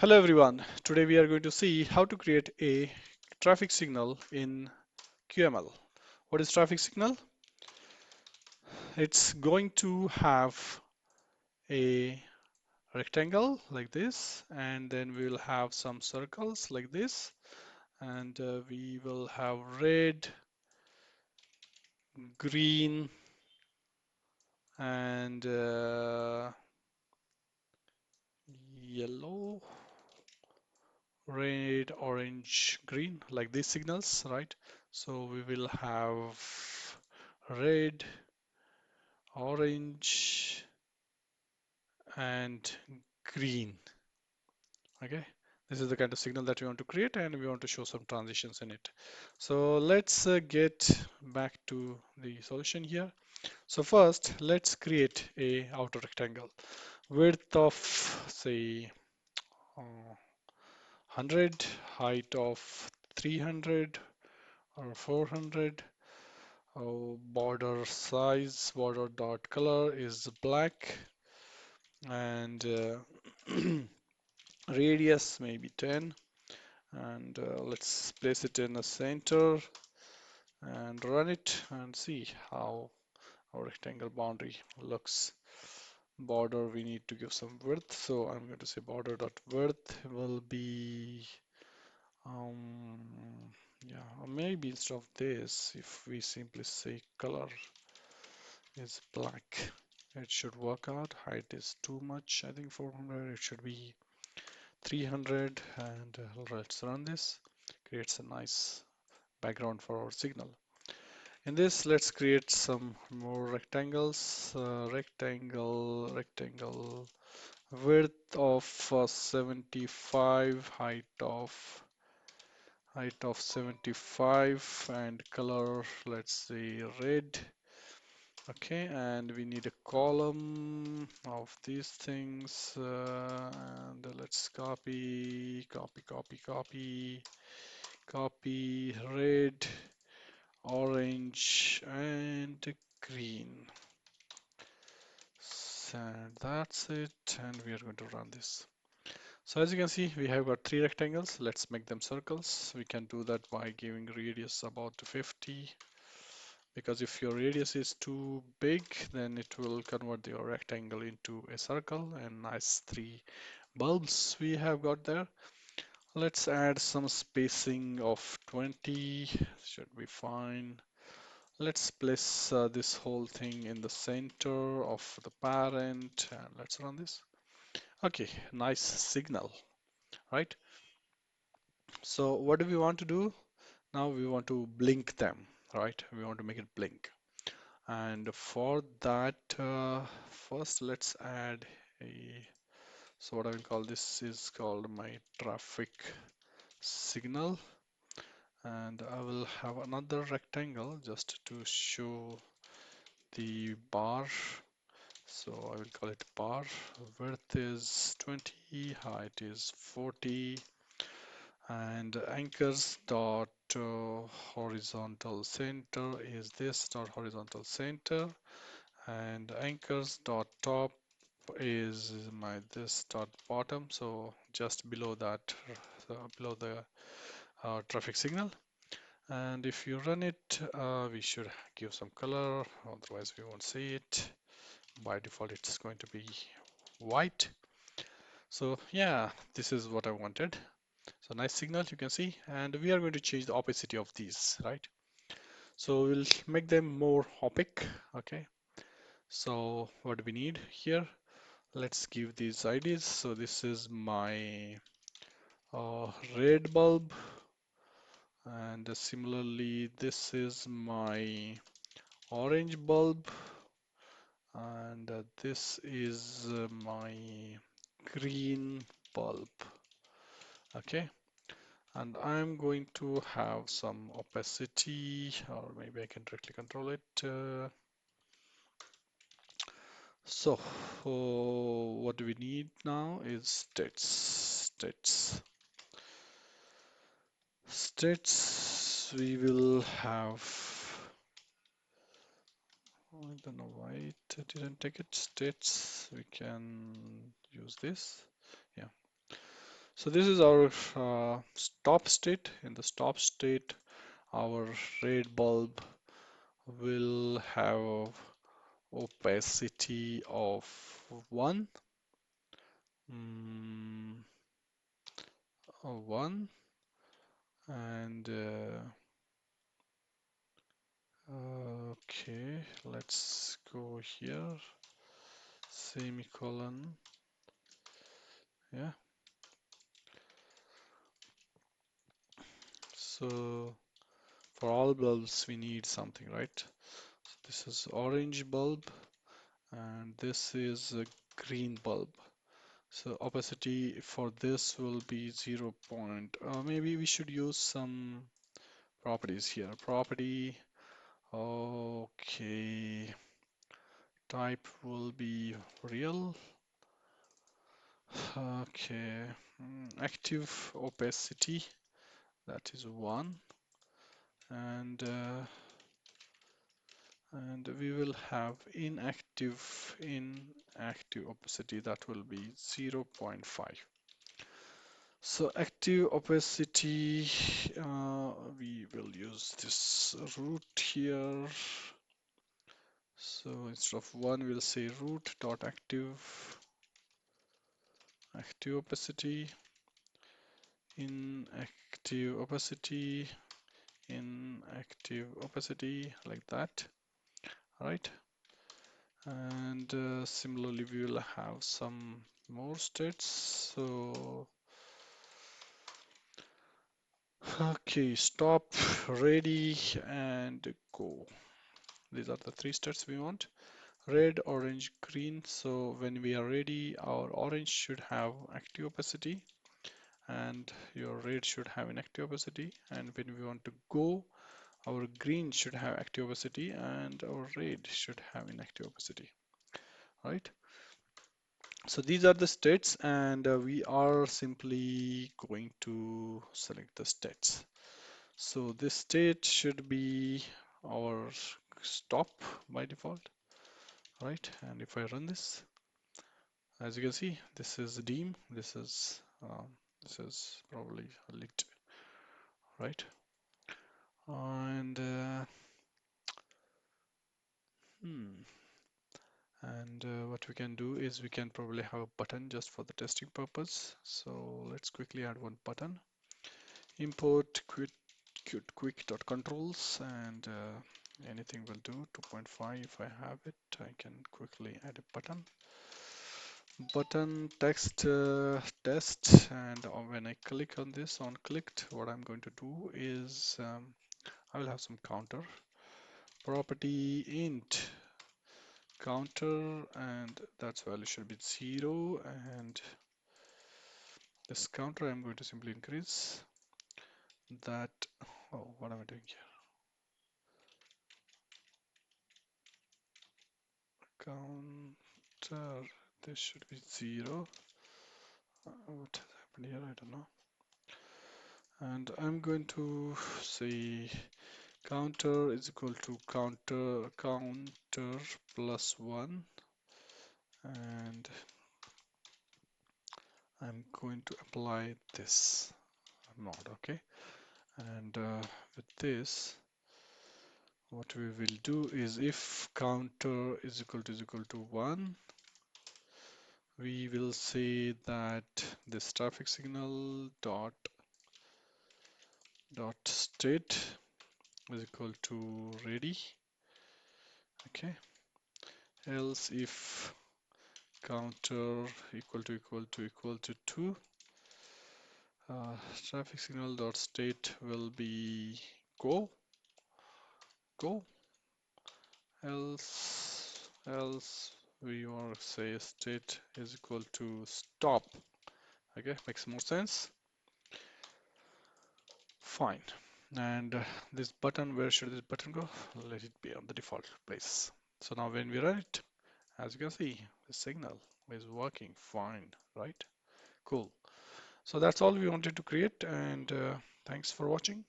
Hello everyone. Today we are going to see how to create a traffic signal in QML. What is traffic signal? It's going to have a rectangle like this, and then we will have some circles like this, and we will have red, green, and yellow, red, orange, green, like these signals, right? So we will have red, orange, and green. Okay, this is the kind of signal that we want to create, and we want to show some transitions in it. So let's get back to the solution here. So first, let's create a outer rectangle. Width of say 100, height of 300 or 400. Border size, border dot color is black, and radius maybe 10, and let's place it in the center and run it and see how our rectangle boundary looks. Border, we need to give some width, so I'm going to say border dot width will be yeah, or maybe instead of this, if we simply say color is black, it should work out. Height is too much, I think 400, it should be 300, and let's run this. Creates a nice background for our signal. In this, let's create some more rectangles. Rectangle, width of 75, height of 75, and color, let's say red. Okay, and we need a column of these things, and let's copy red, orange, and green. And that's it, and we are going to run this. So as you can see, we have got three rectangles. Let's make them circles. We can do that by giving radius about 50, because if your radius is too big, then it will convert your rectangle into a circle, and nice three bulbs we have got there. Let's add some spacing of 20, should be fine. Let's place this whole thing in the center of the parent, and let's run this. Okay, nice signal, right? So what do we want to do? Now we want to blink them, right? We want to make it blink. And for that, first let's add a, so what I will call this is called my traffic signal. And I will have another rectangle just to show the bar. So I will call it bar. Width is 20, height is 40, and anchors dot horizontal center is this dot horizontal center, and anchors dot top is my this dot bottom, so just below that, below the traffic signal. And if you run it, we should give some color, otherwise we won't see it. By default it's going to be white. So yeah, this is what I wanted. So nice signal you can see, and we are going to change the opacity of these, right? So we'll make them more opaque. Okay, so what do we need here? Let's give these IDs. So this is my red bulb, and similarly this is my orange bulb, and this is my green bulb. Okay, and I'm going to have some opacity, or maybe I can directly control it. So what do we need now is states. We will have, oh, I don't know why it didn't take it. States, we can use this. Yeah. So this is our stop state. In the stop state, our red bulb will have opacity of 1, mm, 1, and okay, let's go here, semicolon, yeah. So for all bulbs, we need something, right? So this is orange bulb, and this is a green bulb. So opacity for this will be 0. Maybe we should use some properties here. Property, okay, type will be real. Okay, active opacity, that is 1, and we will have inactive opacity, that will be 0.5. So active opacity, we will use this root here. So instead of 1, we'll say root dot active opacity, inactive opacity, inactive opacity, like that, right? And similarly, we will have some more states. So okay, stop, ready, and go. These are the 3 states we want. Red, orange, green. So when we are ready, our orange should have active opacity and your red should have inactive opacity. And when we want to go, our green should have active opacity and our red should have inactive opacity, right? So these are the states, and we are simply going to select the states. So this state should be our stop by default, right? And if I run this, as you can see, this is dim, this is probably lit, right? And hmm, what we can do is we can probably have a button just for the testing purpose. So let's quickly add one button. Import quick.controls, and anything will do. 2.5 if I have it, I can quickly add a button text test, and when I click on this on clicked, what I'm going to do is I will have some counter property int counter, and that's value should be 0, and this counter I'm going to simply increase that. Oh, what am I doing here? Counter, this should be 0. What has happened here? I don't know. And I'm going to say counter is equal to counter plus 1, and I'm going to apply this mod, okay? And with this, what we will do is if counter is equal to 1, we will say that this traffic signal dot state is equal to ready, okay? Else if counter equal to 2, traffic signal dot state will be go, go. Else we want to say state is equal to stop. Okay, makes more sense. Fine. And this button, where should this button go? Let it be on the default place. So now when we run it, as you can see, the signal is working fine, right? Cool. So that's all we wanted to create, and thanks for watching.